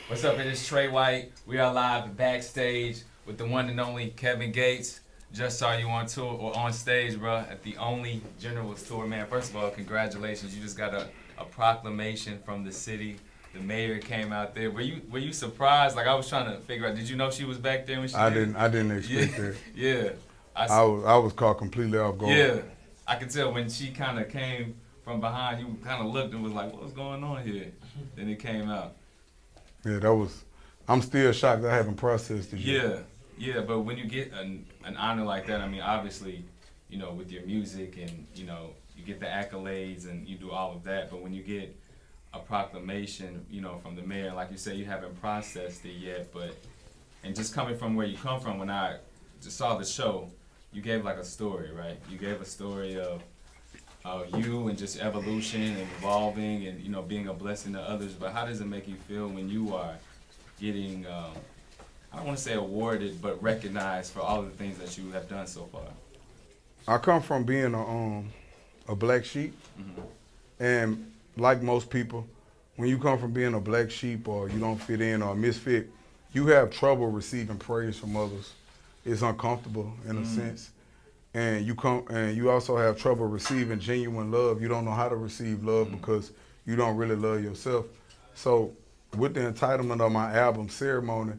What's up? It is Trey White. We are live backstage with the one and only Kevin Gates. Just saw you on tour or on stage, bro, at the only Generals tour, man. First of all, congratulations. You just got a proclamation from the city. The mayor came out there. Were you surprised? Like I was trying to figure out. Did you know she was back there when she did? I didn't expect that. Yeah. I was caught completely off guard. Yeah. I could tell when she kind of came from behind. You kind of looked and was like, "What's going on here?" Then it came out. Yeah, I'm still shocked I haven't processed it yet. Yeah, but when you get an honor like that, I mean, obviously, with your music and, you get the accolades and you do all of that, but when you get a proclamation, from the mayor, like you said, you haven't processed it yet, and just coming from where you come from, when I just saw the show, you gave like a story, right? You gave a story of you and just evolution and evolving and, being a blessing to others, but how does it make you feel when you are getting, I don't want to say awarded, but recognized for all of the things that you have done so far? I come from being a black sheep, and like most people, when you come from being a black sheep or you don't fit in or a misfit, you have trouble receiving praise from others. It's uncomfortable in a sense. And you also have trouble receiving genuine love. You don't know how to receive love because you don't really love yourself. So with the entitlement of my album Ceremony,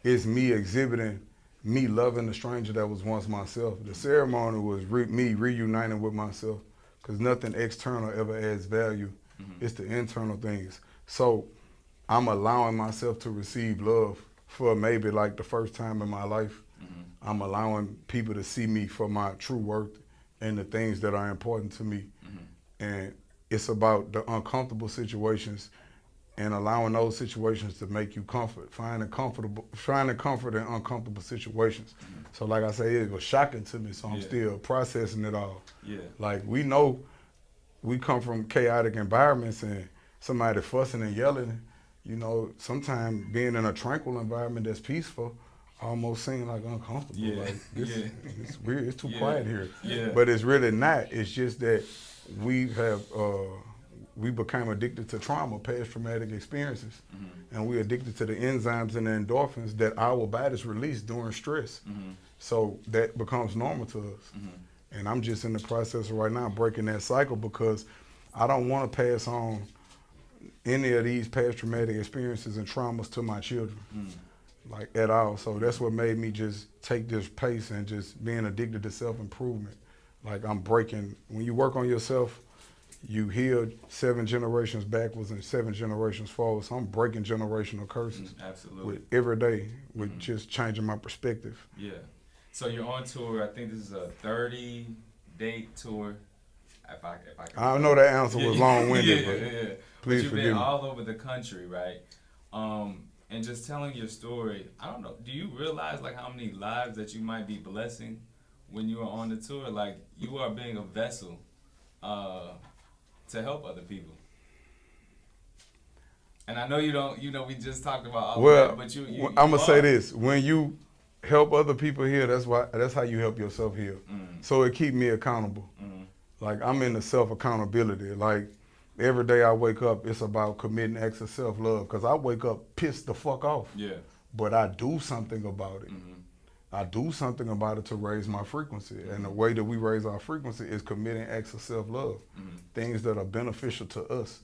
it's me exhibiting me loving the stranger that was once myself. The ceremony was me reuniting with myself, because nothing external ever adds value. It's the internal things. So I'm allowing myself to receive love for maybe like the first time in my life. I'm allowing people to see me for my true worth and the things that are important to me. And it's about the uncomfortable situations and allowing those situations to make you comfort, finding comfort in uncomfortable situations. So like I say, it was shocking to me, so I'm still processing it all. Yeah. Like we know we come from chaotic environments, and somebody fussing and yelling, sometimes being in a tranquil environment that's peaceful almost seems like uncomfortable. Yeah. Like it's weird, it's too Yeah. quiet here. Yeah. But it's really not. It's just that we became addicted to trauma, past traumatic experiences. And we're addicted to the enzymes and the endorphins that our bodies release during stress. So that becomes normal to us. And I'm just in the process right now breaking that cycle, because I don't want to pass on any of these past traumatic experiences and traumas to my children, like at all. So that's what made me just take this pace and just being addicted to self-improvement. Like I'm breaking, when you work on yourself, you heal 7 generations backwards and 7 generations forward. So I'm breaking generational curses. Absolutely. With every day, with just changing my perspective. Yeah. So you're on tour. I think this is a 30-date tour. If I can. I know that answer was long-winded, but please you've forgive been me. all over the country, right? And just telling your story. I don't know. Do you realize like how many lives that you might be blessing when you are on the tour? Like you are being a vessel to help other people. And I know you don't. We just talked about all of that, but you I'm gonna say this: when you help other people heal, that's how you help yourself heal. So it keep me accountable. Like I'm in the self-accountability. Like every day I wake up, it's about committing acts of self-love, because I wake up pissed the fuck off. Yeah. But I do something about it. I do something about it to raise my frequency. And the way that we raise our frequency is committing acts of self-love, things that are beneficial to us.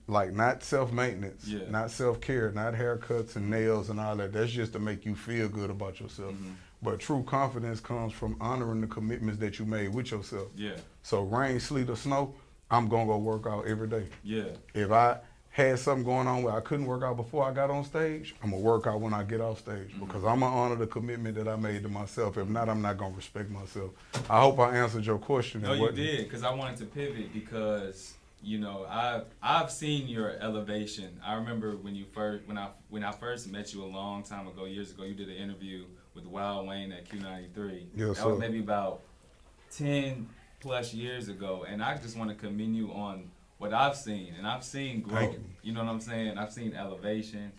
Like not self-maintenance, not self-care, not haircuts and nails and all that. That's just to make you feel good about yourself. But true confidence comes from honoring the commitments that you made with yourself. Yeah. So rain, sleet, or snow, I'm gonna go work out every day. Yeah. If I had something going on where I couldn't work out before I got on stage, I'm gonna work out when I get off stage, because I'm gonna honor the commitment that I made to myself. If not, I'm not gonna respect myself. I hope I answered your question. No, you did, because I wanted to pivot because I've seen your elevation. I remember when I first met you a long time ago, years ago. You did an interview with Wild Wayne at Q93. Yes, that was sir. maybe about 10 plus years ago, and I just want to commend you on what I've seen, and I've seen growth. Thank you. You know what I'm saying? I've seen elevation.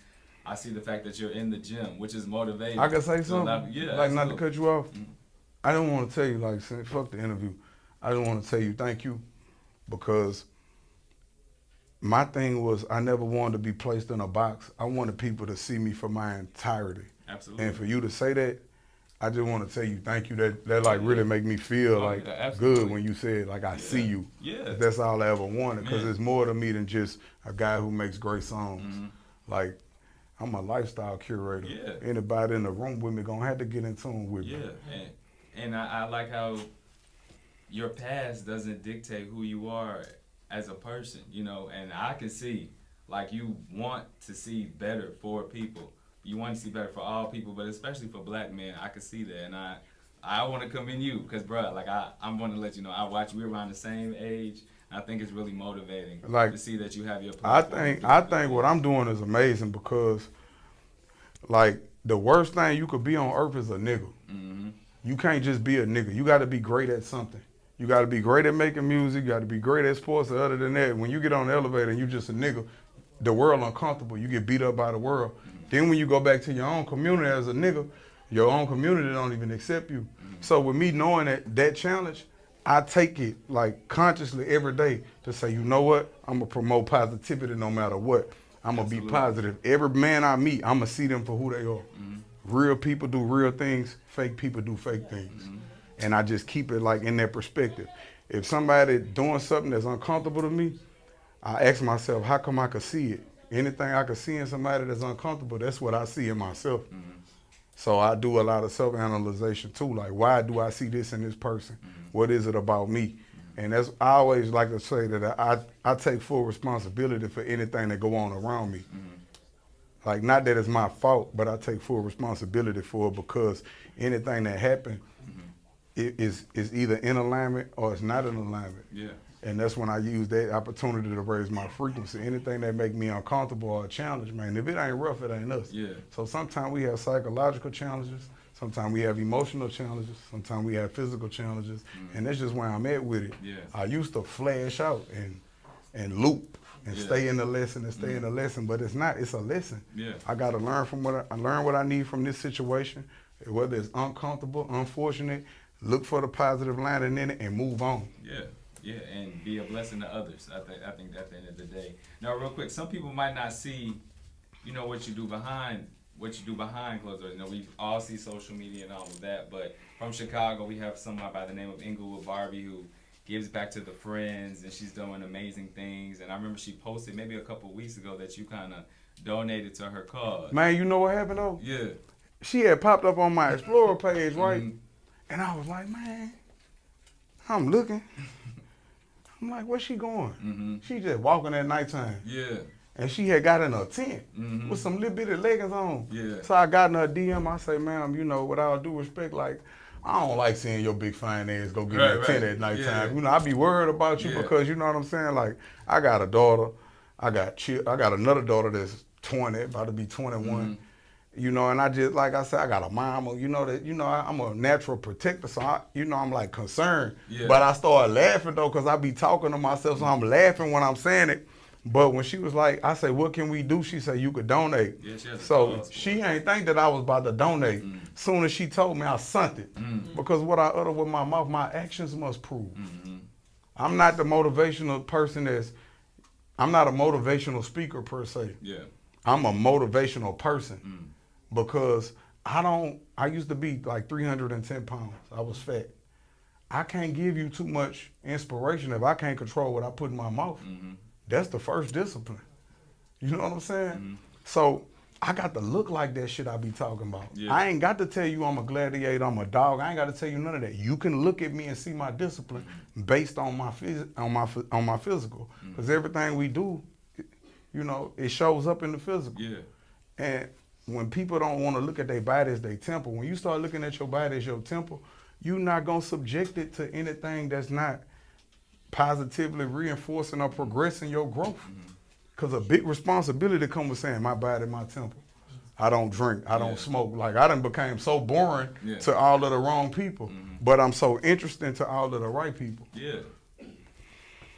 I see the fact that you're in the gym, which is motivating. I can say something? Like not to cut you off. I don't want to tell you, fuck the interview. I just want to tell you thank you, because my thing was I never wanted to be placed in a box. I wanted people to see me for my entirety. Absolutely. And for you to say that, I just want to tell you thank you. That like really make me feel like good when you said like I see you. Yeah. That's all I ever wanted, because it's more to me than just a guy who makes great songs. Like, I'm a lifestyle curator. Yeah. Anybody in the room with me gonna have to get in tune with me. Yeah, and I like how your past doesn't dictate who you are as a person, you know, and I can see, like, you want to see better for people. You want to see better for all people, but especially for black men. I can see that, and I want to commend you, because, bro, like, I'm going to let you know, I watch, we're around the same age. I think it's really motivating to see that you have your platform. I think what I'm doing is amazing, because, like, the worst thing you could be on earth is a nigga. You can't just be a nigga. You got to be great at something. You got to be great at making music. You got to be great at sports. Or other than that, when you get on the elevator and you just a nigga, the world uncomfortable. You get beat up by the world. Then when you go back to your own community as a nigga, your own community don't even accept you. So with me knowing that challenge, I take it like consciously every day to say, you know what? I'm going to promote positivity no matter what. I'm going to be positive. Every man I meet, I'm going to see them for who they are. Real people do real things. Fake people do fake things. And I just keep it like in that perspective. If somebody doing something that's uncomfortable to me, I ask myself, how come I could see it? Anything I could see in somebody that's uncomfortable, that's what I see in myself. So I do a lot of self-analyzation too. Like, why do I see this in this person? What is it about me? And that's, I always like to say that I take full responsibility for anything that go on around me. Like, not that it's my fault, but I take full responsibility for it, because anything that happened is either in alignment or it's not in alignment. Yeah. And that's when I use that opportunity to raise my frequency. Anything that make me uncomfortable or a challenge, man, if it ain't rough, it ain't us. Yeah. So sometimes we have psychological challenges. Sometimes we have emotional challenges. Sometimes we have physical challenges. And that's just where I'm at with it. Yeah. I used to flash out and loop and stay in the lesson and stay in the lesson, but it's not. It's a lesson. Yeah. I got to learn from I learn what I need from this situation, whether it's uncomfortable, unfortunate. Look for the positive line in it and move on. Yeah. Yeah, and be a blessing to others. I think at the end of the day. Now, real quick, some people might not see, you know, what you do behind closed doors. You know, we all see social media and all of that, but from Chicago, we have someone by the name of Inglewood Barbie who gives back to the friends, and she's doing amazing things. And I remember she posted maybe a couple of weeks ago that you kind of donated to her cause. Man, you know what happened though? Yeah. She had popped up on my Explorer page, right? And I was like, man, I'm looking. I'm like, where's she going? She just walking at nighttime. Yeah. And she had got in a tent with some little bitty leggings on. Yeah. So I got in her DM. I say, ma'am, you know, with all due respect, like, I don't like seeing your big fine ass go get in a tent at nighttime. Yeah. You know, I be worried about you because, you know what I'm saying? Like, I got a daughter. I got another daughter that's 20, about to be 21. You know, and I just, like I said, I got a mama, you know, that, you know, I'm a natural protector, so I'm like concerned. Yeah. But I started laughing though, because I be talking to myself, so I'm laughing when I'm saying it. But when she was like, I said, what can we do? She said, you could donate. Yeah, so she ain't think that I was about to donate. Soon as she told me, I sent it. Because what I utter with my mouth, my actions must prove. I'm not the motivational person I'm not a motivational speaker per se. Yeah. I'm a motivational person. Because I used to be like 310 pounds. I was fat. I can't give you too much inspiration if I can't control what I put in my mouth. That's the first discipline. You know what I'm saying? So I got to look like that shit I be talking about. Yeah. I ain't got to tell you I'm a gladiator, I'm a dog. I ain't got to tell you none of that. You can look at me and see my discipline based on my physical. Because everything we do, you know, it shows up in the physical. Yeah. And when people don't want to look at their body as their temple, when you start looking at your body as your temple, you're not going to subject it to anything that's not positively reinforcing or progressing your growth. Because a big responsibility comes with saying, my body, my temple. I don't drink, I don't smoke. Like, I done became so boring to all of the wrong people, but I'm so interesting to all of the right people. Yeah.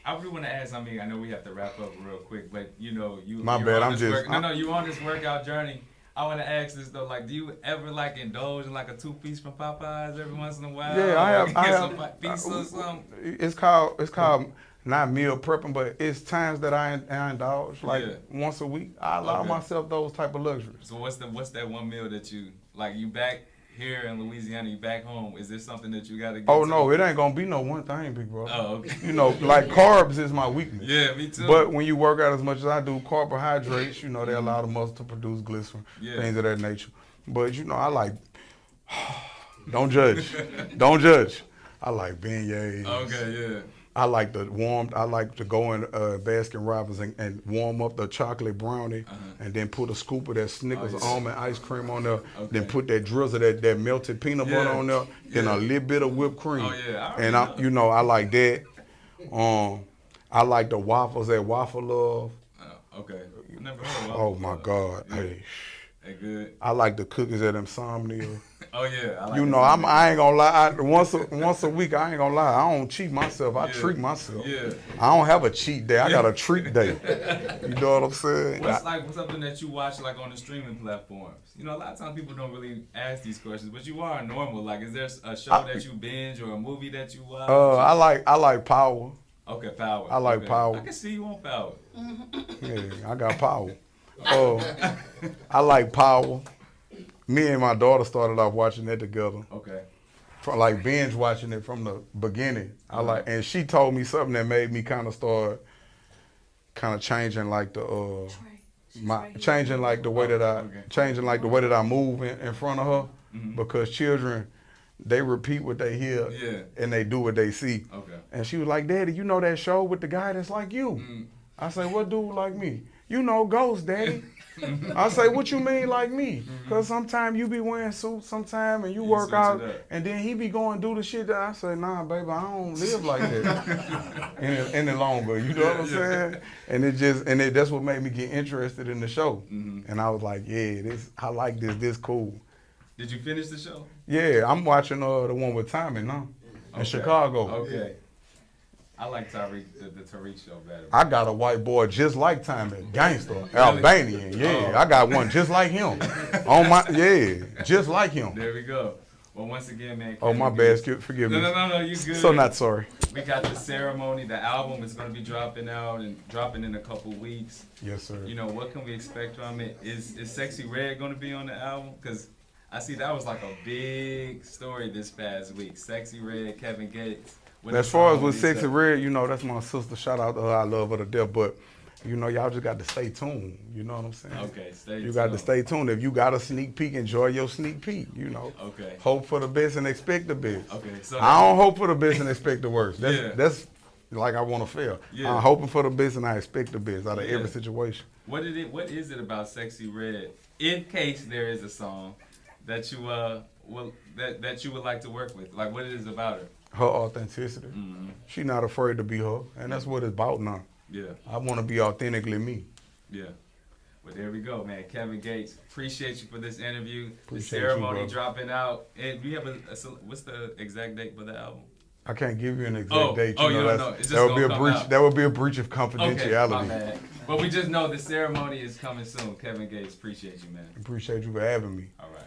I really want to ask, I mean, I know we have to wrap up real quick, but you know, you My bad, I'm just... you on this workout journey. I want to ask this though, like, do you ever like indulge in like a 2-piece from Popeyes every once in a while? Yeah, I have. Some pizza or something? It's called not meal prepping, but it's times that I indulge, like Yeah. once a week. I allow Okay. myself those type of luxuries. So what's that one meal that you like? You back here in Louisiana, you back home. Is there something that you gotta get Oh to? no, it ain't gonna be no one thing, big bro. Oh, okay. You know, like carbs is my weakness. Yeah, me too. But when you work out as much as I do, carbohydrates, you know, they allow the muscle to produce glycerin, Yeah. things of that nature. But you know, I like, don't judge, don't judge. I like beignets. Okay, yeah. I like to go in Baskin Robbins and warm up the chocolate brownie, and then put a scoop of that Snickers almond ice cream on there. Then put that drizzle, that melted peanut butter on there. Then a little bit of whipped cream. Oh yeah, And I like that. I like the waffles at Waffle Love. Okay. I never heard of Oh waffles, my though. God, Yeah. hey. They good. I like the cookies at Insomnia. Oh yeah, I like You know, I ain't gonna lie. Once a week, I ain't gonna lie. I don't cheat myself. I treat myself. Yeah. I don't have a cheat day. I got a treat day. You know what I'm saying? What's something that you watch like on the streaming platforms? You know, a lot of times people don't really ask these questions, but you are normal. Like, is there a show that you binge or a movie that you watch? I like Power. Okay, Power. I like okay. Power. I can see you on Power. Yeah, I got Power. I like Power. Me and my daughter started off watching that together. Okay. Like binge watching it from the beginning. And she told me something that made me kind of start changing like the changing like the way that I move in front of her, because children, they repeat what they hear and they do what they see. Okay. And she was like, "Daddy, you know that show with the guy that's like you?" I say, "What dude like me?" "You know, Ghost, Daddy." I say, "What you mean like me?" Because sometimes you be wearing suits sometime and you work out, and then he be going do the shit that I say, "Nah, baby, I don't live like that any longer." You know what I'm saying? And that's what made me get interested in the show. And I was like, "Yeah, I like this. This cool." Did you finish the show? Yeah, I'm watching the one with Tommy now in Chicago. Okay. I like Tariq, the Tariq show better. I got a white boy just like Tommy, gangster, Albanian. Yeah, I got one just like him. Just like him. There we go. Well, once again, man. Oh, my bad. Forgive me. No, you good. So not sorry. We got the ceremony. The album is going to be dropping in a couple weeks. Yes, sir. You know, what can we expect from it? Is Sexy Red going to be on the album? Because I see that was like a big story this past week. Sexy Red, Kevin Gates. As far as with Sexy Red, you know, that's my sister. Shout out to her. I love her to death. But, you know, y'all just got to stay tuned. You know what I'm saying? Okay, stay tuned. You got to stay tuned. If you got a sneak peek, enjoy your sneak peek, you know. Okay. Hope for the best and expect the best. Okay. So I don't hope for the best and expect the worst. That's like I want to fail. Yeah. I'm hoping for the best and I expect the best out of every situation. What is it about Sexy Red, in case there is a song that you that you would like to work with? Like, what it is about her? Her authenticity. She not afraid to be her, and that's what it's about now. Yeah. I want to be authentically me. Yeah. Well, there we go, man. Kevin Gates, appreciate you for this interview. Appreciate the ceremony you, dropping out. And do you have what's the exact date for the album? I can't give you an exact date. You don't know. It's just that would be a gonna breach. come out. That would be a breach of Okay, confidentiality. my bad. But we just know the ceremony is coming soon. Kevin Gates, appreciate you, man. Appreciate you for having me. All right.